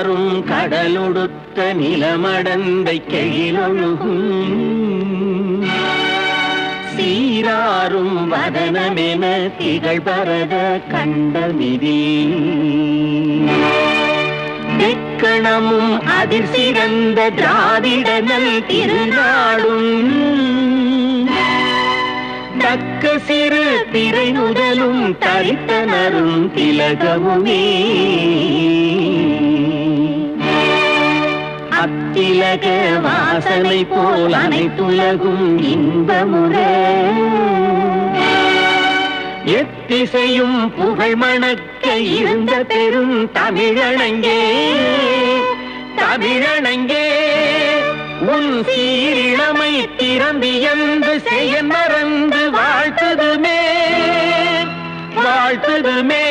சீராரும் கடலுடுத்த நிலமடந்தை கெழிலொழுகும் சீராரும் வதனமென திகழ் பரத கண்டமிதி தெக்கணமும் அதிர் சிறந்த திராவிடனல் திருநாடும் தக்க சிறு திரை முதலும் தரித்தனரும் திலகமுமே அத்திலக வாசனை போல் அனைத்துலகும் இன்பமுற எத்திசையும் புகழ் மணக்க இருந்த பெரும் தமிழனங்கே தமிழனங்கே உன் சீரிழமை திறம்பியந்து செய்ய மறந்து வாழ்த்துதுமே வாழ்த்துதுமே